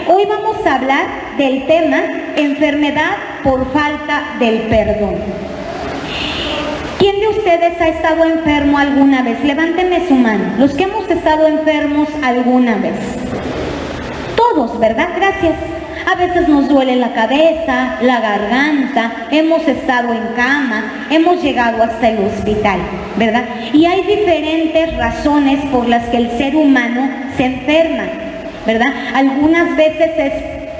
Hoy vamos a hablar del tema enfermedad por falta del perdón. ¿Quién de ustedes ha estado enfermo alguna vez? Levánteme su mano. Los que hemos estado enfermos alguna vez. Todos, ¿verdad? Gracias. A veces nos duele la cabeza, la garganta, hemos estado en cama, hemos llegado hasta el hospital, ¿verdad? Y hay diferentes razones por las que el ser humano se enferma, ¿verdad? Algunas veces es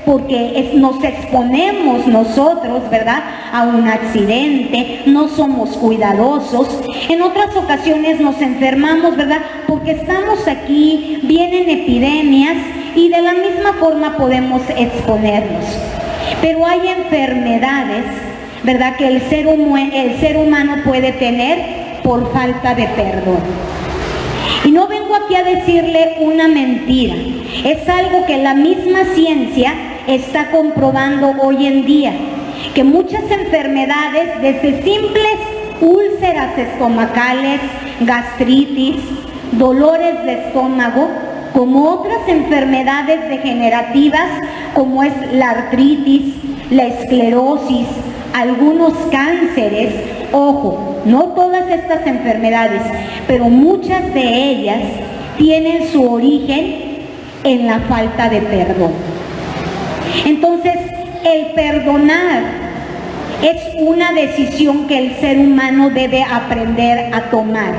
porque nos exponemos nosotros, ¿verdad?, a un accidente, no somos cuidadosos. En otras ocasiones nos enfermamos, ¿verdad?, porque estamos aquí, vienen epidemias y de la misma forma podemos exponernos. Pero hay enfermedades, ¿verdad?, que el ser humano puede tener por falta de perdón. Y no vengo aquí a decirle una mentira, es algo que la misma ciencia está comprobando hoy en día, que muchas enfermedades, desde simples úlceras estomacales, gastritis, dolores de estómago, como otras enfermedades degenerativas como es la artritis, la esclerosis, algunos cánceres. Ojo, no todas estas enfermedades, pero muchas de ellas tienen su origen en la falta de perdón. Entonces, el perdonar es una decisión que el ser humano debe aprender a tomar,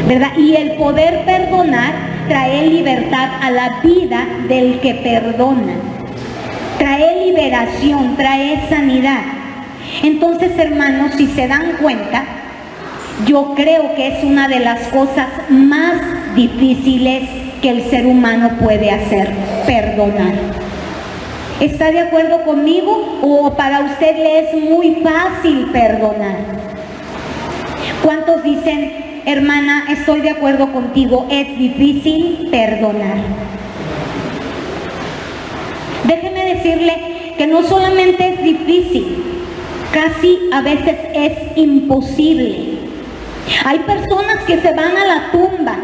¿verdad? Y el poder perdonar trae libertad a la vida del que perdona, trae liberación, trae sanidad. Entonces, hermanos, si se dan cuenta, yo creo que es una de las cosas más difíciles que el ser humano puede hacer, perdonar. ¿Está de acuerdo conmigo? ¿O para usted le es muy fácil perdonar? ¿Cuántos dicen, hermana, estoy de acuerdo contigo, es difícil perdonar? Déjeme decirle que no solamente es difícil, casi a veces es imposible. Hay personas que se van a la tumba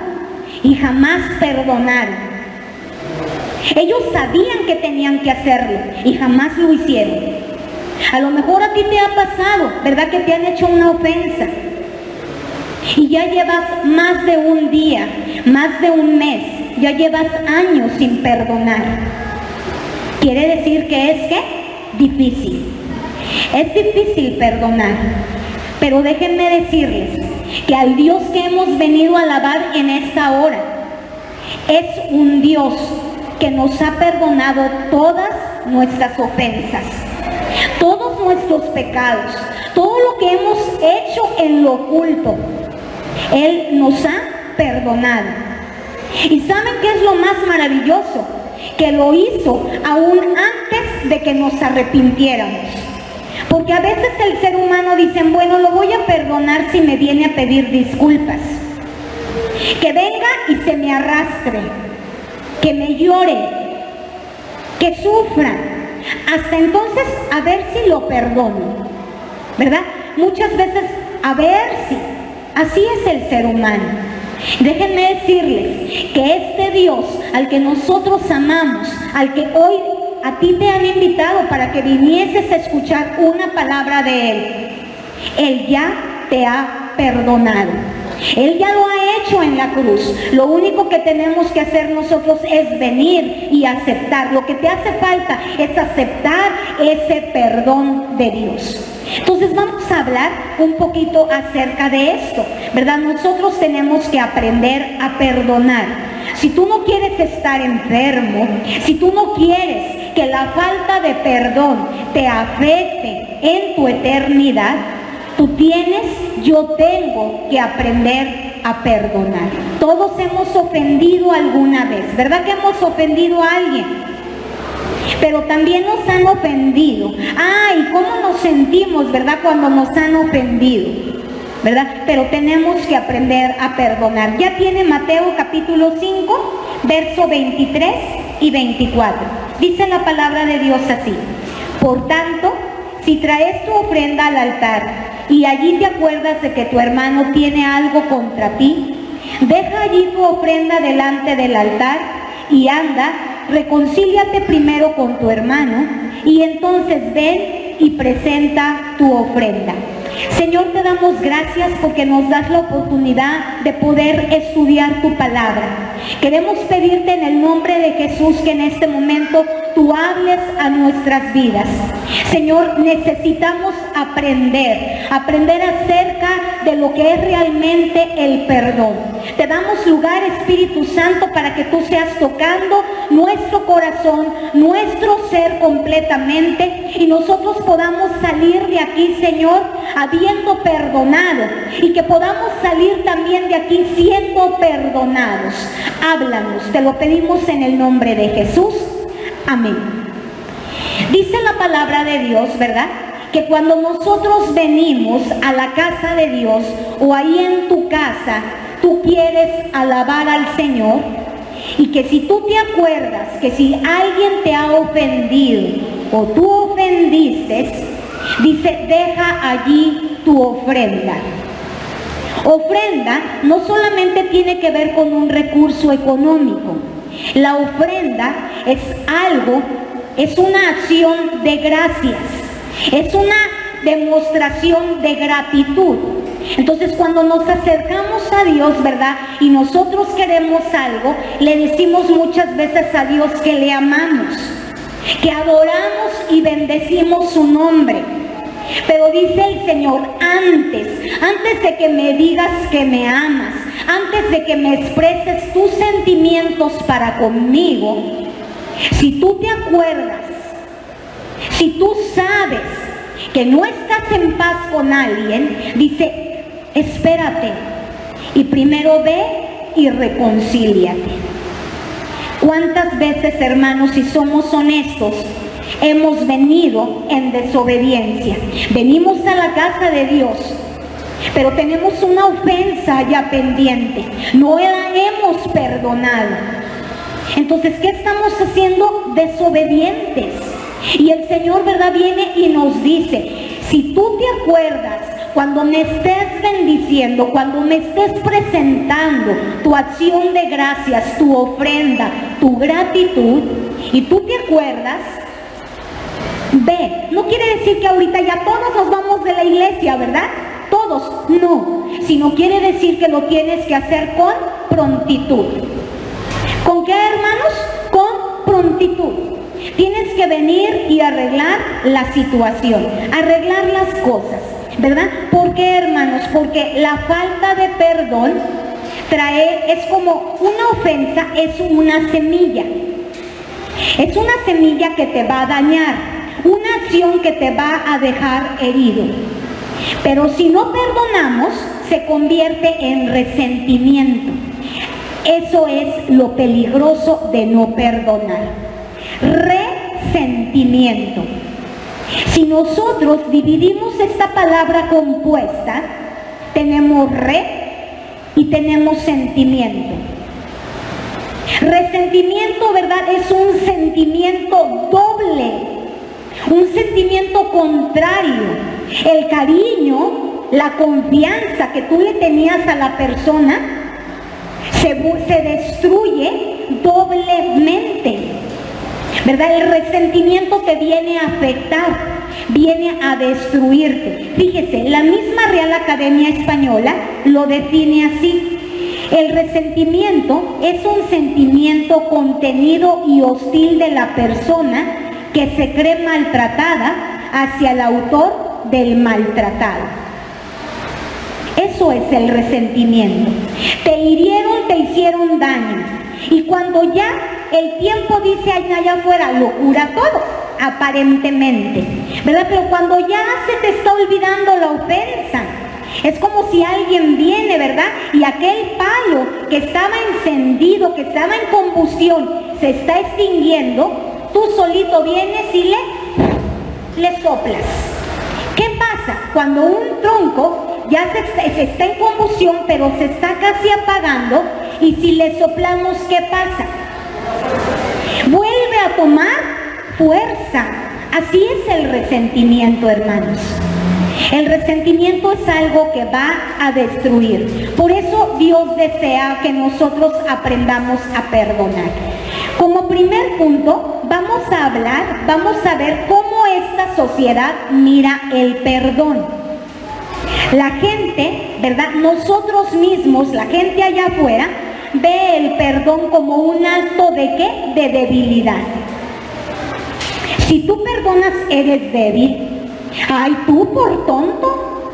y jamás perdonaron. Ellos sabían que tenían que hacerlo y jamás lo hicieron. A lo mejor a ti te ha pasado, ¿verdad?, que te han hecho una ofensa y ya llevas más de un día, más de un mes, ya llevas años sin perdonar. Quiere decir que es ¿qué? Difícil. Es difícil perdonar, pero déjenme decirles que al Dios que hemos venido a alabar en esta hora es un Dios que nos ha perdonado todas nuestras ofensas, todos nuestros pecados, todo lo que hemos hecho en lo oculto. Él nos ha perdonado. ¿Y saben qué es lo más maravilloso? Que lo hizo aún antes de que nos arrepintiéramos. Porque a veces el ser humano dice, bueno, lo voy a perdonar si me viene a pedir disculpas. Que venga y se me arrastre, que me llore, que sufra. Hasta entonces, a ver si lo perdono, ¿verdad? Muchas veces, a ver si. Así es el ser humano. Déjenme decirles que este Dios al que nosotros amamos, al que hoy a ti te han invitado para que vinieses a escuchar una palabra de Él ya te ha perdonado. Él ya lo ha hecho en la cruz. Lo único que tenemos que hacer nosotros es venir y aceptar. Lo que te hace falta es aceptar ese perdón de Dios. Entonces vamos a hablar un poquito acerca de esto, ¿verdad? Nosotros tenemos que aprender a perdonar. Si tú no quieres estar enfermo, si tú no quieres que la falta de perdón te afecte en tu eternidad, yo tengo que aprender a perdonar. Todos hemos ofendido alguna vez, ¿verdad que hemos ofendido a alguien? Pero también nos han ofendido. ¡Ay! ¿Cómo nos sentimos, verdad, cuando nos han ofendido? ¿Verdad? Pero tenemos que aprender a perdonar. Ya tiene Mateo capítulo 5, verso 23 y 24. Dice la palabra de Dios así: por tanto, si traes tu ofrenda al altar y allí te acuerdas de que tu hermano tiene algo contra ti, deja allí tu ofrenda delante del altar y anda reconcíliate primero con tu hermano y entonces ven y presenta tu ofrenda. Señor, te damos gracias porque nos das la oportunidad de poder estudiar tu palabra. Queremos pedirte en el nombre de Jesús que en este momento tú hables a nuestras vidas. Señor, necesitamos aprender acerca de lo que es realmente el perdón. Te damos lugar, Espíritu Santo, para que tú seas tocando nuestro corazón, nuestro ser completamente, y nosotros podamos salir de aquí, Señor, habiendo perdonado, y que podamos salir también de aquí siendo perdonados. Háblanos, te lo pedimos en el nombre de Jesús. Amén. Dice la palabra de Dios, ¿verdad?, que cuando nosotros venimos a la casa de Dios o ahí en tu casa, tú quieres alabar al Señor, y que si tú te acuerdas que si alguien te ha ofendido o tú ofendiste, dice, deja allí tu ofrenda. Ofrenda no solamente tiene que ver con un recurso económico. La ofrenda es algo, es una acción de gracias, es una demostración de gratitud. Entonces, cuando nos acercamos a Dios, ¿verdad?, y nosotros queremos algo, le decimos muchas veces a Dios que le amamos, que adoramos y bendecimos su nombre. Pero dice el Señor, antes de que me digas que me amas, antes de que me expreses tus sentimientos para conmigo, si tú te acuerdas, si tú sabes que no estás en paz con alguien, dice, espérate y primero ve y reconcíliate. ¿Cuántas veces, hermanos, si somos honestos, hemos venido en desobediencia? Venimos a la casa de Dios, pero tenemos una ofensa ya pendiente, no la hemos perdonado. Entonces, ¿qué estamos haciendo? Desobedientes. Y el Señor, ¿verdad?, viene y nos dice, si tú te acuerdas, cuando me estés bendiciendo, cuando me estés presentando tu acción de gracias, tu ofrenda, tu gratitud, y tú te acuerdas, ve. No quiere decir que ahorita ya todos nos vamos de la iglesia, ¿verdad? Todos, no. Sino quiere decir que lo tienes que hacer con prontitud. ¿Con qué, hermanos? Con prontitud. Tienes que venir y arreglar la situación, arreglar las cosas, ¿verdad? ¿Por qué, hermanos? Porque la falta de perdón es como una ofensa, es una semilla. Es una semilla que te va a dañar, una acción que te va a dejar herido. Pero si no perdonamos, se convierte en resentimiento. Eso es lo peligroso de no perdonar. Resentimiento. Si nosotros dividimos esta palabra compuesta, tenemos y tenemos sentimiento. Resentimiento, ¿verdad?, es un sentimiento doble, un sentimiento contrario. El cariño, la confianza que tú le tenías a la persona se destruye doblemente, ¿verdad? El resentimiento te viene a afectar, viene a destruirte. Fíjese, la misma Real Academia Española lo define así. El resentimiento es un sentimiento contenido y hostil de la persona que se cree maltratada hacia el autor del maltratado. Eso es el resentimiento. Te hirieron, te hicieron daño. Y cuando ya el tiempo dice allá afuera, lo cura todo, aparentemente, ¿verdad? Pero cuando ya se te está olvidando la ofensa, es como si alguien viene, ¿verdad?, y aquel palo que estaba encendido, que estaba en combustión, se está extinguiendo, tú solito vienes y le soplas. ¿Qué pasa? Cuando un tronco ya se está en combustión, pero se está casi apagando, y si le soplamos, ¿qué pasa? Vuelve a tomar fuerza. Así es el resentimiento, hermanos. El resentimiento es algo que va a destruir. Por eso Dios desea que nosotros aprendamos a perdonar. Como primer punto, vamos a ver cómo esta sociedad mira el perdón. La gente, ¿verdad? Nosotros mismos, la gente allá afuera, ve el perdón como un acto ¿de qué? De debilidad. Si tú perdonas, eres débil. Ay, tú por tonto,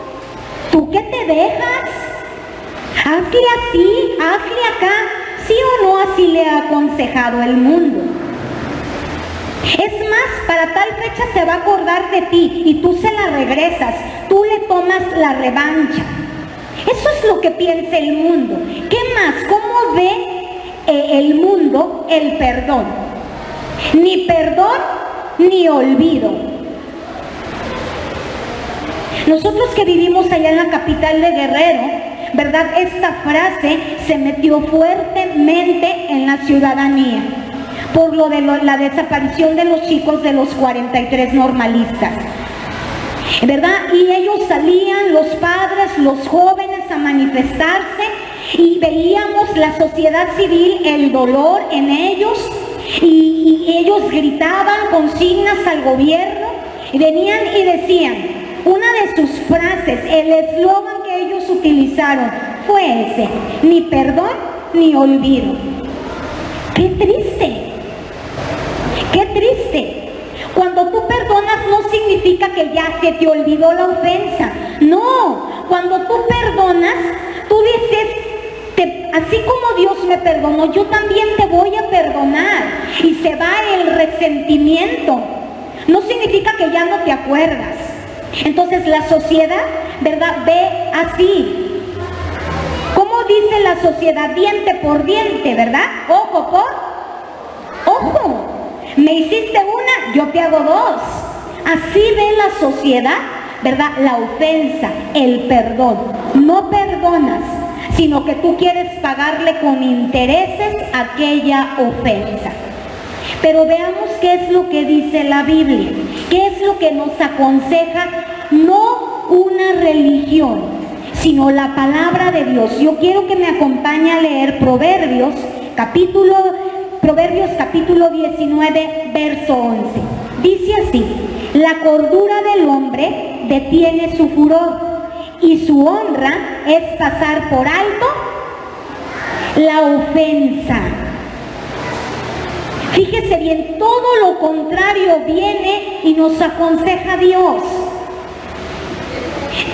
¿tú qué te dejas? Hazle así, hazle acá. ¿Sí o no así le ha aconsejado el mundo? Es más, para tal fecha se va a acordar de ti y tú se la regresas, tú le tomas la revancha. Eso es lo que piensa el mundo. ¿Qué más? ¿Cómo ve el mundo el perdón? Ni perdón ni olvido. Nosotros que vivimos allá en la capital de Guerrero, ¿verdad? Esta frase se metió fuertemente en la ciudadanía por lo de la desaparición de los chicos de los 43 normalistas, ¿verdad? Y ellos salían, los padres, los jóvenes, a manifestarse y veíamos la sociedad civil, el dolor en ellos y ellos gritaban consignas al gobierno y venían y decían, una de sus frases, el eslogan que ellos utilizaron fue ese: ni perdón ni olvido. ¡Qué triste! ¡Qué triste! Cuando tú perdonas no significa que ya se te olvidó la ofensa. No, cuando tú perdonas, tú dices, así como Dios me perdonó, yo también te voy a perdonar. Y se va el resentimiento. No significa que ya no te acuerdas. Entonces la sociedad, ¿verdad?, ve así. ¿Cómo dice la sociedad? Diente por diente, ¿verdad? Ojo por ojo. Me hiciste una, yo te hago dos. Así ve la sociedad, ¿verdad?, la ofensa, el perdón. No perdonas, sino que tú quieres pagarle con intereses aquella ofensa. Pero veamos qué es lo que dice la Biblia, qué es lo que nos aconseja, no una religión, sino la palabra de Dios. Yo quiero que me acompañe a leer Proverbios capítulo 19, verso 11. Dice así: la cordura del hombre detiene su furor y su honra es pasar por alto la ofensa. Fíjese bien, todo lo contrario viene y nos aconseja Dios.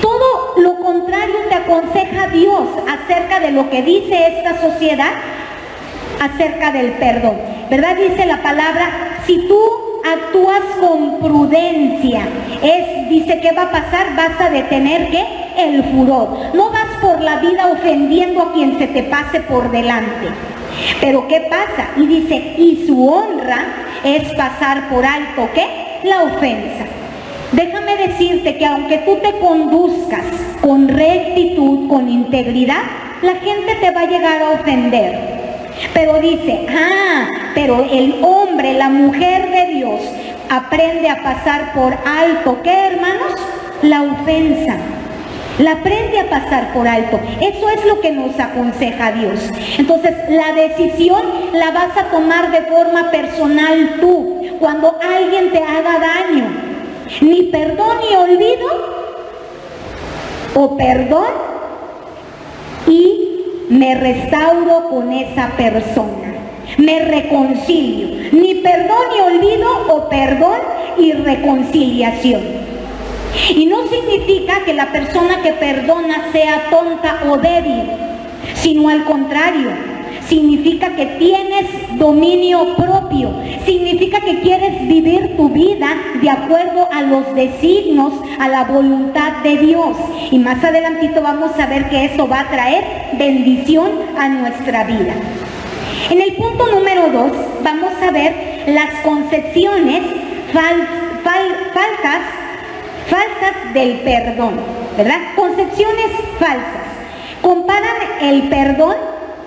Todo lo contrario te aconseja Dios acerca de lo que dice esta sociedad acerca del perdón, ¿verdad? Dice la palabra, si tú actúas con prudencia, dice, ¿qué va a pasar? Vas a detener, ¿qué? El furor. No vas por la vida ofendiendo a quien se te pase por delante. Pero ¿qué pasa? Y dice, y su honra es pasar por alto, ¿qué? La ofensa. Déjame decirte que aunque tú te conduzcas con rectitud, con integridad, la gente te va a llegar a ofender. Pero dice, pero el hombre, la mujer de Dios, aprende a pasar por alto, ¿qué, hermanos? La ofensa. La aprende a pasar por alto. Eso es lo que nos aconseja Dios. Entonces, la decisión la vas a tomar de forma personal tú, cuando alguien te haga daño. Ni perdón ni olvido, o perdón y me restauro con esa persona, me reconcilio. Ni perdón ni olvido, o perdón y reconciliación. Y no significa que la persona que perdona sea tonta o débil, sino al contrario, significa que tienes dominio propio, significa que quieres vivir tu vida de acuerdo a los designios, a la voluntad de Dios. Y más adelantito vamos a ver que eso va a traer bendición a nuestra vida. En el punto número 2 vamos a ver las concepciones falsas del perdón, ¿verdad? Concepciones falsas. Comparan el perdón,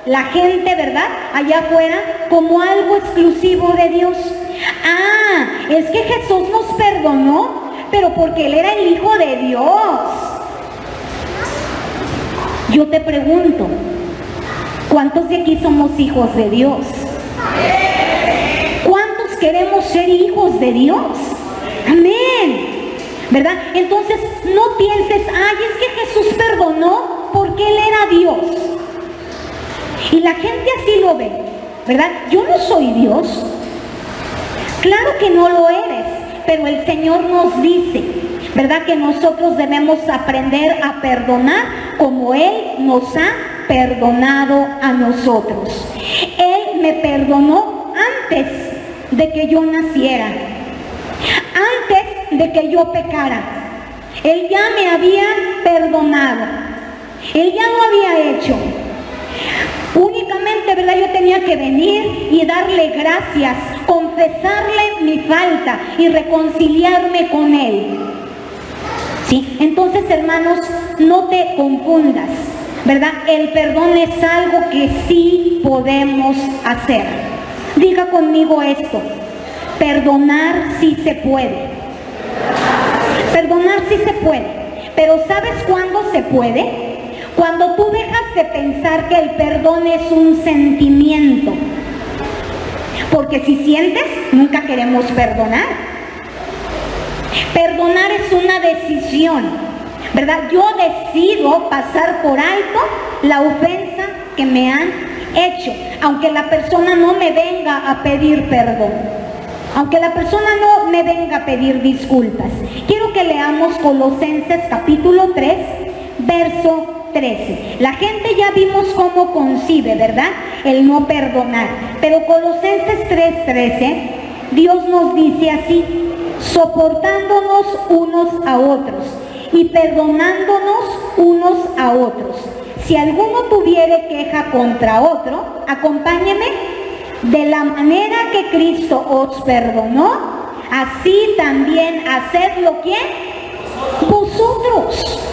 la gente, ¿verdad?, allá afuera, como algo exclusivo de Dios. Es que Jesús nos perdonó, pero porque Él era el Hijo de Dios. Yo te pregunto, ¿cuántos de aquí somos hijos de Dios? queremos ser hijos de Dios. Amén. ¿Verdad? Entonces no pienses, ay, es que Jesús perdonó porque Él era Dios. Y la gente así lo ve, ¿verdad? Yo no soy Dios. Claro que no lo eres, pero el Señor nos dice, ¿verdad?, que nosotros debemos aprender a perdonar como Él nos ha perdonado a nosotros. Él me perdonó antes de que yo naciera, antes de que yo pecara. Él ya me había perdonado. Él ya lo había hecho. Únicamente, ¿verdad?, yo tenía que venir y darle gracias, confesarle mi falta y reconciliarme con Él. ¿Sí? Entonces, hermanos, no te confundas, ¿verdad? El perdón es algo que sí podemos hacer. Diga conmigo esto: perdonar sí se puede. Perdonar sí se puede. Pero ¿sabes cuándo se puede? Cuando tú dejas de pensar que el perdón es un sentimiento. Porque si sientes, nunca queremos perdonar. Perdonar es una decisión, ¿verdad? Yo decido pasar por alto la ofensa que me han hecho, aunque la persona no me venga a pedir perdón, aunque la persona no me venga a pedir disculpas. Quiero que leamos Colosenses capítulo 3, verso 13. La gente ya vimos cómo concibe, ¿verdad?, el no perdonar. Pero Colosenses 3:13, Dios nos dice así: soportándonos unos a otros y perdonándonos unos a otros. Si alguno tuviere queja contra otro, acompáñeme: de la manera que Cristo os perdonó, así también hacedlo, ¿quién? Vosotros.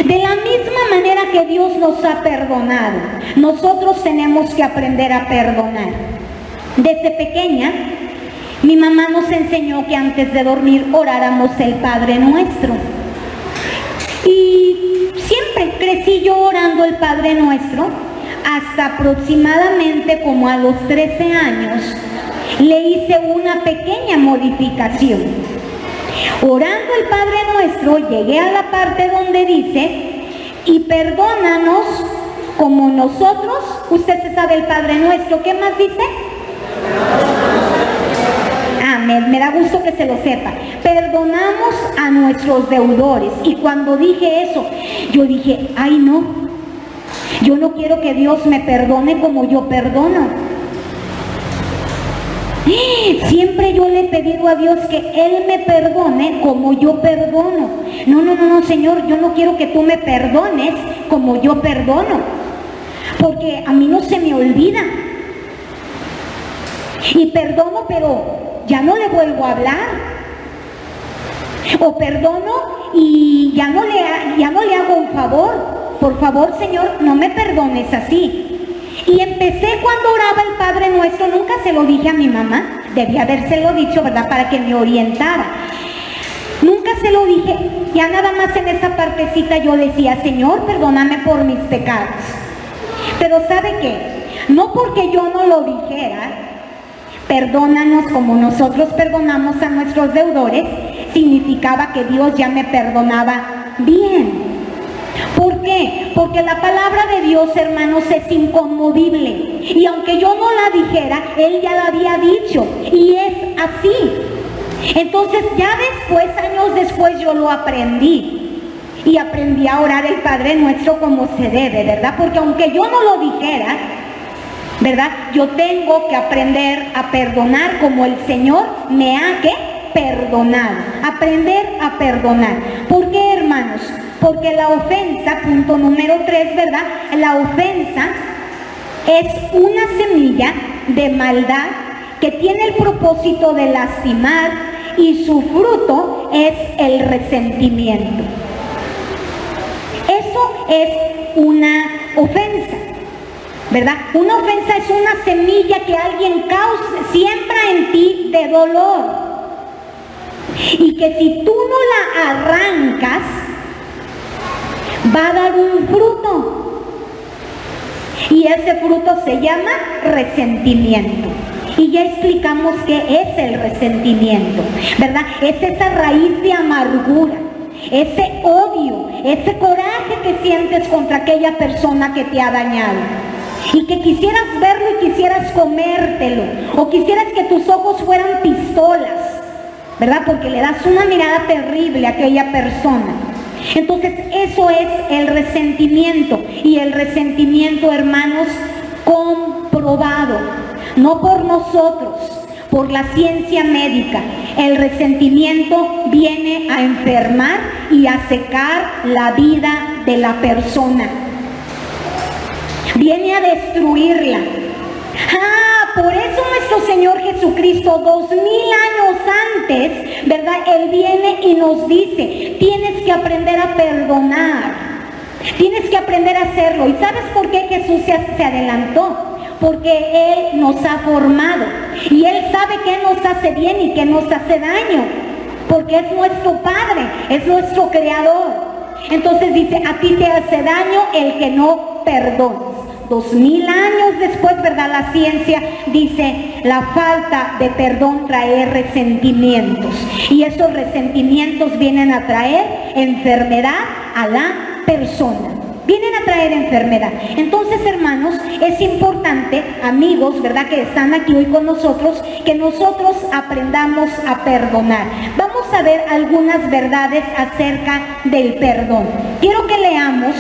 De la misma manera que Dios nos ha perdonado, nosotros tenemos que aprender a perdonar. Desde pequeña, mi mamá nos enseñó que antes de dormir oráramos el Padre Nuestro. Y siempre crecí yo orando el Padre Nuestro, hasta aproximadamente como a los 13 años, le hice una pequeña modificación. Orando el Padre Nuestro, llegué a la parte donde dice: y perdónanos como nosotros. Usted se sabe el Padre Nuestro. ¿Qué más dice? Me da gusto que se lo sepa. Perdonamos a nuestros deudores. Y cuando dije eso, yo dije: ay, no, yo no quiero que Dios me perdone como yo perdono. Siempre yo le he pedido a Dios que Él me perdone como yo perdono. No, Señor, yo no quiero que tú me perdones como yo perdono, porque a mí no se me olvida. Y perdono, pero ya no le vuelvo a hablar. O perdono y ya no le hago un favor. Por favor, Señor, no me perdones así. Y empecé cuando oraba el Padre Nuestro, nunca se lo dije a mi mamá, debía habérselo dicho, ¿verdad?, para que me orientara. Nunca se lo dije, ya nada más en esa partecita yo decía: Señor, perdóname por mis pecados. Pero ¿sabe qué? No porque yo no lo dijera, perdónanos como nosotros perdonamos a nuestros deudores, significaba que Dios ya me perdonaba bien. ¿Por qué? Porque la palabra de Dios, hermanos, es inconmovible. Y aunque yo no la dijera, Él ya la había dicho. Y es así. Entonces, ya después, años después, yo lo aprendí. Y aprendí a orar el Padre Nuestro como se debe, ¿verdad? Porque aunque yo no lo dijera, ¿verdad?, yo tengo que aprender a perdonar como el Señor me ha perdonado. Aprender a perdonar. ¿Por qué, hermanos? Porque la ofensa, punto número 3, ¿verdad? La ofensa es una semilla de maldad que tiene el propósito de lastimar, y su fruto es el resentimiento. Eso es una ofensa, ¿verdad? Una ofensa es una semilla que alguien siembra en ti de dolor, y que si tú no la arrancas, va a dar un fruto, y ese fruto se llama resentimiento. Y ya explicamos qué es el resentimiento, ¿verdad? Es esa raíz de amargura, ese odio, ese coraje que sientes contra aquella persona que te ha dañado. Y que quisieras verlo y quisieras comértelo, o quisieras que tus ojos fueran pistolas, ¿verdad? Porque le das una mirada terrible a aquella persona. Entonces eso es el resentimiento. Y el resentimiento, hermanos, comprobado, no por nosotros, por la ciencia médica. El resentimiento viene a enfermar y a secar la vida de la persona. Viene a destruirla. Por eso nuestro Señor Jesucristo, 2000 años antes, ¿verdad? Él viene y nos dice, tienes que aprender a perdonar, tienes que aprender a hacerlo. ¿Y sabes por qué Jesús se adelantó? Porque Él nos ha formado y Él sabe qué nos hace bien y qué nos hace daño, porque es nuestro Padre, es nuestro Creador. Entonces dice, a ti te hace daño el que no perdones. 2000 años después, ¿verdad? La ciencia dice, la falta de perdón trae resentimientos, y esos resentimientos vienen a traer enfermedad a la persona. Vienen a traer enfermedad. Entonces, hermanos, es importante, amigos, ¿verdad?, que están aquí hoy con nosotros, que nosotros aprendamos a perdonar. Vamos a ver algunas verdades acerca del perdón. Quiero que leamos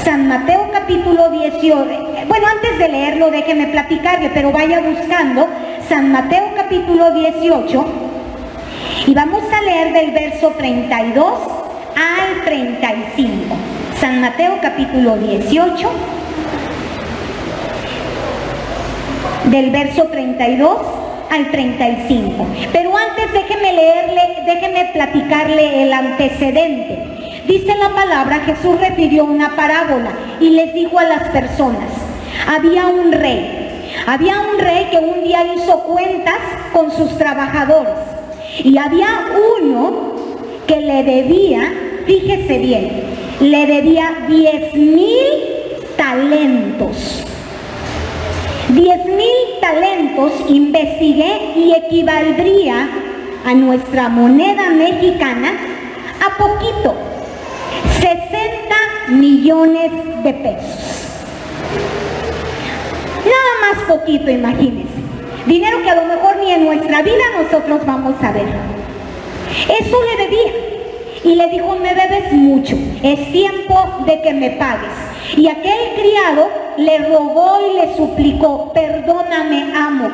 San Mateo capítulo 18. Bueno, antes de leerlo, déjeme platicarle, pero vaya buscando San Mateo capítulo 18 y vamos a leer del verso 32 al 35. San Mateo capítulo 18, del verso 32 al 35. Pero antes déjeme platicarle el antecedente. Dice la palabra, Jesús refirió una parábola y les dijo a las personas, había un rey que un día hizo cuentas con sus trabajadores, y había uno que le debía, fíjese bien, le debía 10,000 talentos. 10,000 talentos, investigué, y equivaldría a nuestra moneda mexicana a poquito, 60 millones de pesos. Nada más poquito, imagínense. Dinero que a lo mejor ni en nuestra vida nosotros vamos a ver. Eso le debía. Y le dijo, me debes mucho, es tiempo de que me pagues. Y aquel criado le rogó y le suplicó, perdóname, amo,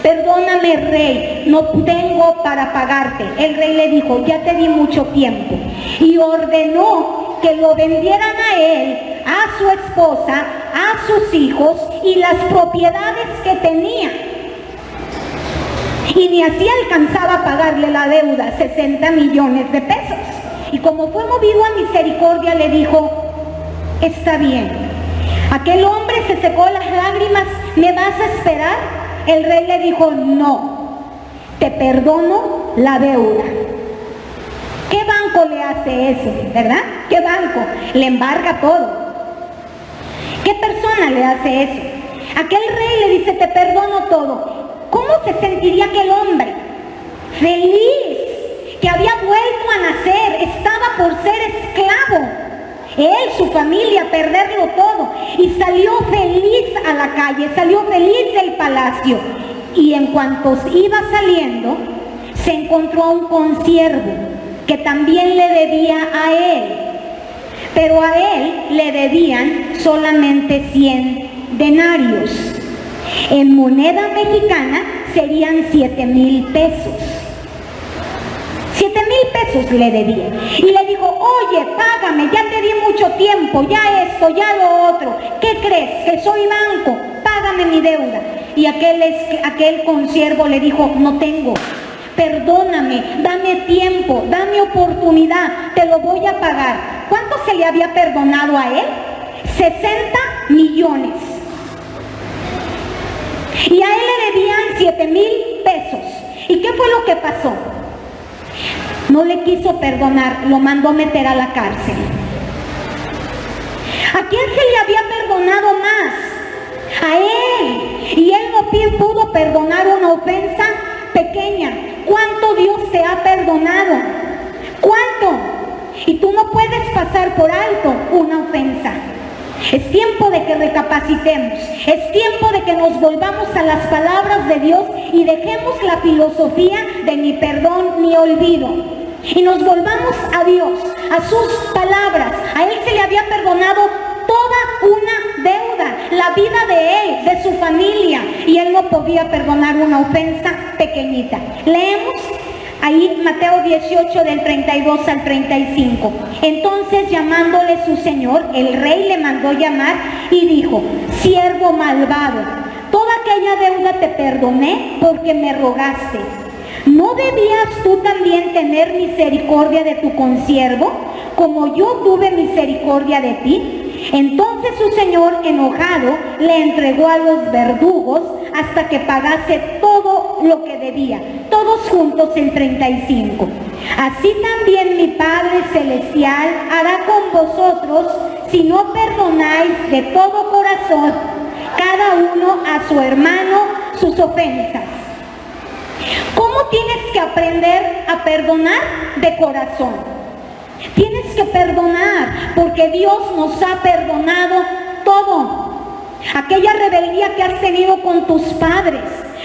perdóname, rey, no tengo para pagarte. El rey le dijo, ya te di mucho tiempo. Y ordenó que lo vendieran a él, a su esposa, a sus hijos y las propiedades que tenía. Y ni así alcanzaba a pagarle la deuda, 60 millones de pesos. Y como fue movido a misericordia, le dijo, está bien. Aquel hombre se secó las lágrimas, ¿me vas a esperar? El rey le dijo, no, te perdono la deuda. ¿Qué banco le hace eso, verdad? ¿Qué banco? Le embarga todo. ¿Qué persona le hace eso? Aquel rey le dice, te perdono todo. ¿Cómo se sentiría aquel hombre? Feliz, que había vuelto a nacer, estaba por ser esclavo. Él, su familia, perderlo todo. Y salió feliz a la calle, salió feliz del palacio. Y en cuanto iba saliendo, se encontró a un consiervo que también le debía a él. Pero a él le debían solamente 100 denarios. En moneda mexicana serían 7,000 pesos. 7,000 pesos le debía. Y le dijo, oye, págame, ya te di mucho tiempo, ya esto, ya lo otro. ¿Qué crees? ¿Que soy banco? Págame mi deuda. Y aquel consiervo le dijo, no tengo. Perdóname, dame tiempo, dame oportunidad, te lo voy a pagar. ¿Cuánto se le había perdonado a él? 60 millones. Y a él le debían 7,000 pesos. ¿Y qué fue lo que pasó? No le quiso perdonar, lo mandó meter a la cárcel. ¿A quién se le había perdonado más? a Él. Y Él no pudo perdonar una ofensa pequeña. ¿Cuánto Dios te ha perdonado? ¿Cuánto? Y tú no puedes pasar por alto una ofensa. Es tiempo de que recapacitemos. Es tiempo de que nos volvamos a las palabras de Dios y dejemos la filosofía de ni perdón ni olvido. Y nos volvamos a Dios, a sus palabras. A Él se le había perdonado toda una deuda, la vida de Él, de su familia. Y Él no podía perdonar una ofensa pequeñita. Leemos ahí Mateo 18 del 32 al 35. Entonces, llamándole su señor, el rey le mandó llamar y dijo: siervo malvado, toda aquella deuda te perdoné porque me rogaste. ¿No debías tú también tener misericordia de tu consiervo, como yo tuve misericordia de ti? Entonces su señor, enojado, le entregó a los verdugos hasta que pagase todo lo que debía. Todos juntos el 35. Así también mi Padre Celestial hará con vosotros si no perdonáis de todo corazón cada uno a su hermano sus ofensas. ¿Cómo tienes que aprender a perdonar? De corazón. Tienes que perdonar porque Dios nos ha perdonado todo. Aquella rebeldía que has tenido con tus padres,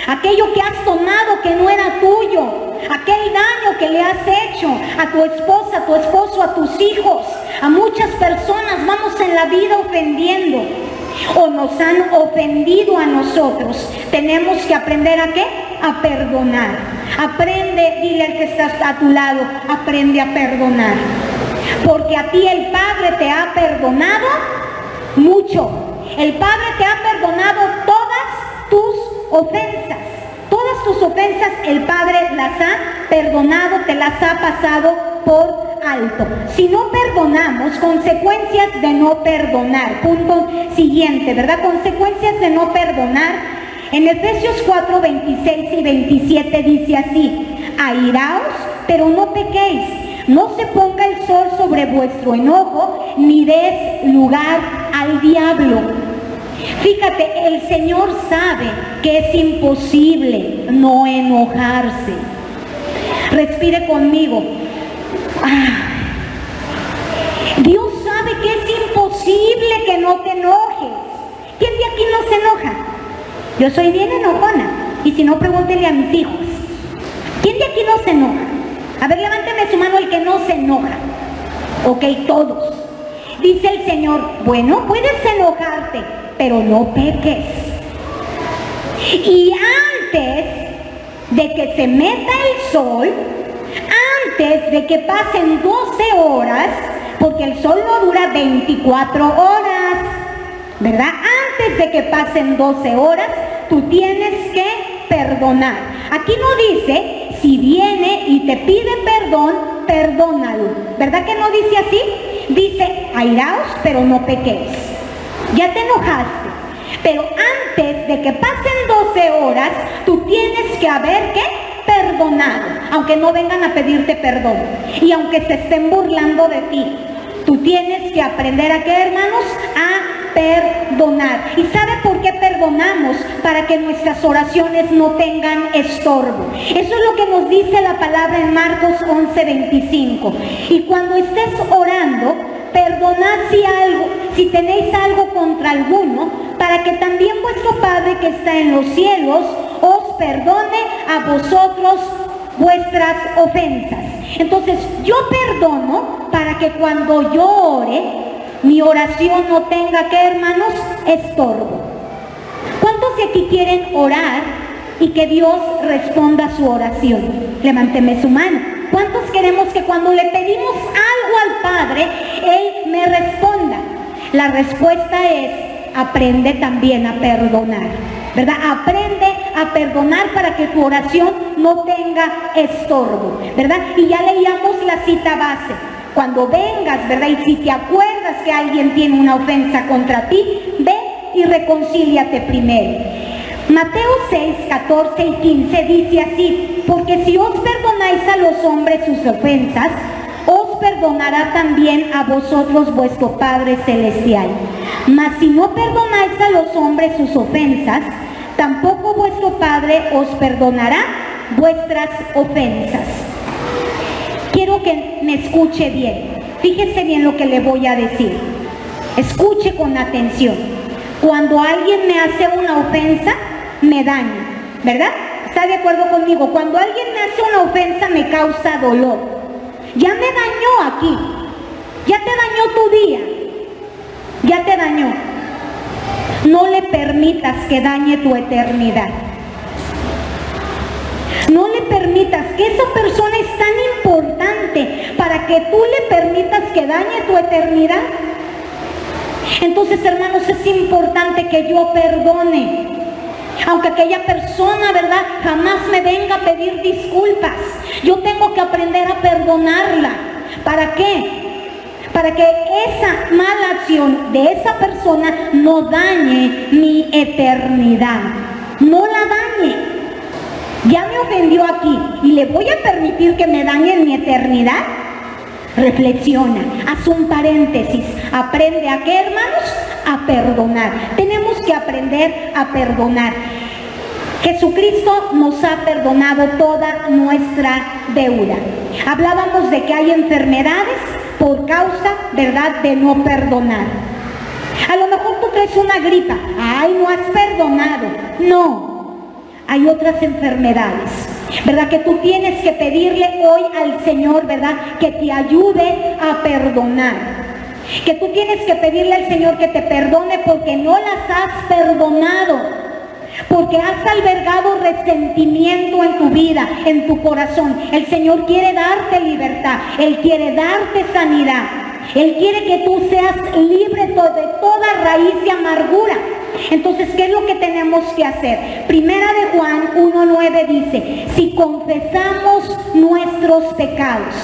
aquello que has tomado que no era tuyo, aquel daño que le has hecho a tu esposa, a tu esposo, a tus hijos, a muchas personas vamos en la vida ofendiendo o nos han ofendido a nosotros. Tenemos que aprender ¿a qué? A perdonar. Aprende, dile al que está a tu lado, aprende a perdonar. Porque a ti el Padre te ha perdonado mucho. El Padre te ha perdonado todas tus ofensas. Todas tus ofensas el Padre las ha perdonado, te las ha pasado por alto. Si no perdonamos, consecuencias de no perdonar. Punto siguiente, ¿verdad? Consecuencias de no perdonar. En Efesios 4, 26 y 27 dice así: airaos, pero no pequéis. No se ponga el sol sobre vuestro enojo, ni des lugar al diablo. Fíjate, el Señor sabe que es imposible no enojarse. Respire conmigo. Dios sabe que es imposible que no te enojes. ¿Quién de aquí no se enoja? Yo soy bien enojona. Y si no, pregúntele a mis hijos. ¿Quién de aquí no se enoja? A ver, levánteme su mano el que no se enoja. Ok, todos. Dice el Señor: bueno, puedes enojarte, pero no peques. Y antes de que se meta el sol, antes de que pasen 12 horas, porque el sol no dura 24 horas, ¿verdad? Antes de que pasen 12 horas, tú tienes que perdonar. Aquí no dice, si viene y te pide perdón, perdónalo. ¿Verdad que no dice así? Dice, airaos, pero no pequéis. Ya te enojaste, pero antes de que pasen 12 horas, tú tienes que haber, ¿qué? Perdonado, aunque no vengan a pedirte perdón y aunque se estén burlando de ti. Tú tienes que aprender ¿a qué, hermanos? A perdonar. ¿Y sabe por qué perdonamos? Para que nuestras oraciones no tengan estorbo. Eso es lo que nos dice la palabra en Marcos 11:25. Y cuando estés orando, perdonad si tenéis algo contra alguno, para que también vuestro Padre que está en los cielos os perdone a vosotros vuestras ofensas. Entonces, yo perdono para que cuando yo ore, mi oración no tenga, ¿qué, hermanos? Estorbo. ¿Cuántos de aquí quieren orar y que Dios responda a su oración? Levánteme su mano. ¿Cuántos queremos que cuando le pedimos algo al Padre, Él me responda? La respuesta es, aprende también a perdonar, ¿verdad? Aprende a perdonar para que tu oración no tenga estorbo, ¿verdad? Y ya leíamos la cita base. Cuando vengas, ¿verdad? Y si te acuerdas que alguien tiene una ofensa contra ti, ve y reconcíliate primero. Mateo 6, 14 y 15 dice así: porque si os perdonáis a los hombres sus ofensas, os perdonará también a vosotros vuestro Padre Celestial. Mas si no perdonáis a los hombres sus ofensas, tampoco vuestro Padre os perdonará vuestras ofensas. Quiero que me escuche bien. Fíjese bien lo que le voy a decir. Escuche con atención. Cuando alguien me hace una ofensa, me daña, ¿verdad? ¿Está de acuerdo conmigo? Cuando alguien me hace una ofensa, me causa dolor. Ya me dañó aquí. Ya te dañó tu día. Ya te dañó. No le permitas que dañe tu eternidad. No le permitas que esa persona es tan importante para que tú le permitas que dañe tu eternidad. Entonces, hermanos, es importante que yo perdone. Aunque aquella persona, ¿verdad?, jamás me venga a pedir disculpas, yo tengo que aprender a perdonarla. ¿Para qué? Para que esa mala acción de esa persona no dañe mi eternidad. No la dañe. Ya me ofendió aquí y le voy a permitir que me dañe en mi eternidad. Reflexiona, haz un paréntesis, aprende a qué, hermanos, a perdonar. Tenemos que aprender a perdonar. Jesucristo nos ha perdonado toda nuestra deuda. Hablábamos de que hay enfermedades por causa, ¿verdad?, de no perdonar. A lo mejor tú traes una gripa, ay, no has perdonado. No, hay otras enfermedades, ¿verdad?, que tú tienes que pedirle hoy al Señor, ¿verdad?, que te ayude a perdonar. Que tú tienes que pedirle al Señor que te perdone porque no las has perdonado. Porque has albergado resentimiento en tu vida, en tu corazón. El Señor quiere darte libertad, Él quiere darte sanidad. Él quiere que tú seas libre de toda raíz de amargura. Entonces, ¿qué es lo que tenemos que hacer? Primera de Juan 1:9 dice, si confesamos nuestros pecados,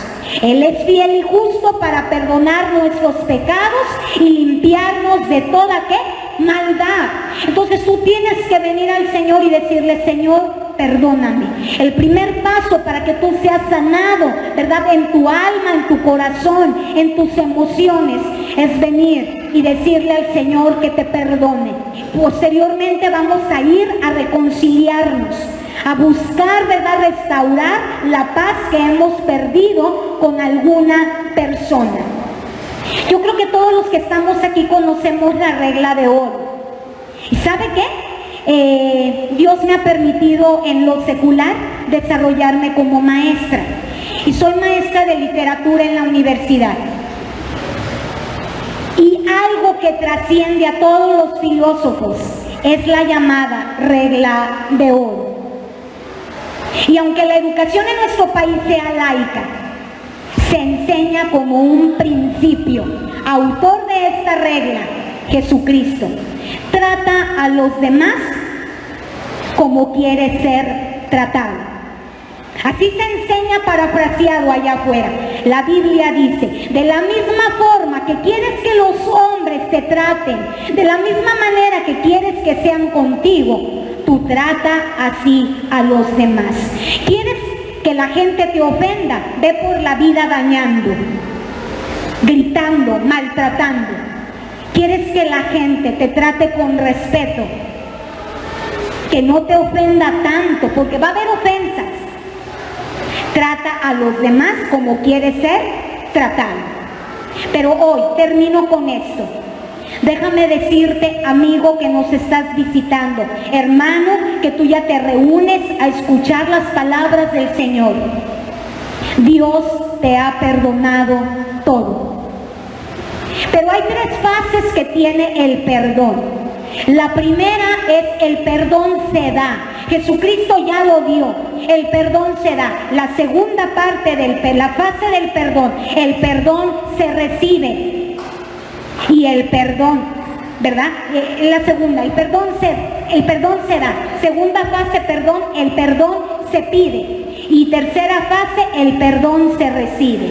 Él es fiel y justo para perdonar nuestros pecados y limpiarnos de toda, ¿qué?, maldad. Entonces tú tienes que venir al Señor y decirle, Señor, perdóname. El primer paso para que tú seas sanado, ¿verdad?, en tu alma, en tu corazón, en tus emociones, es venir y decirle al Señor que te perdone. Posteriormente vamos a ir a reconciliarnos, a buscar, ¿verdad?, restaurar la paz que hemos perdido con alguna persona. Yo creo que todos los que estamos aquí conocemos la regla de oro. ¿Y sabe qué? Dios me ha permitido en lo secular desarrollarme como maestra. Y soy maestra de literatura en la universidad. Y algo que trasciende a todos los filósofos es la llamada regla de oro. Y aunque la educación en nuestro país sea laica, se enseña como un principio. Autor de esta regla, Jesucristo. Trata a los demás como quiere ser tratado. Así se enseña parafraseado allá afuera. La Biblia dice, de la misma forma que quieres que los hombres te traten, de la misma manera que quieres que sean contigo, tú trata así a los demás. ¿Quieres que la gente te ofenda? Ve por la vida dañando, gritando, maltratando. ¿Quieres que la gente te trate con respeto? Que no te ofenda tanto, porque va a haber ofensas. Trata a los demás como quieres ser tratado. Pero hoy termino con esto. Déjame decirte, amigo que nos estás visitando, hermano, que tú ya te reúnes a escuchar las palabras del Señor. Dios te ha perdonado todo. Pero hay tres fases que tiene el perdón. La primera es el perdón se da. Jesucristo ya lo dio. El perdón se da. La segunda parte la fase del perdón, el perdón se recibe. Y el perdón, ¿verdad? La segunda, el perdón se da. Segunda fase, perdón, el perdón se pide. Y tercera fase, el perdón se recibe.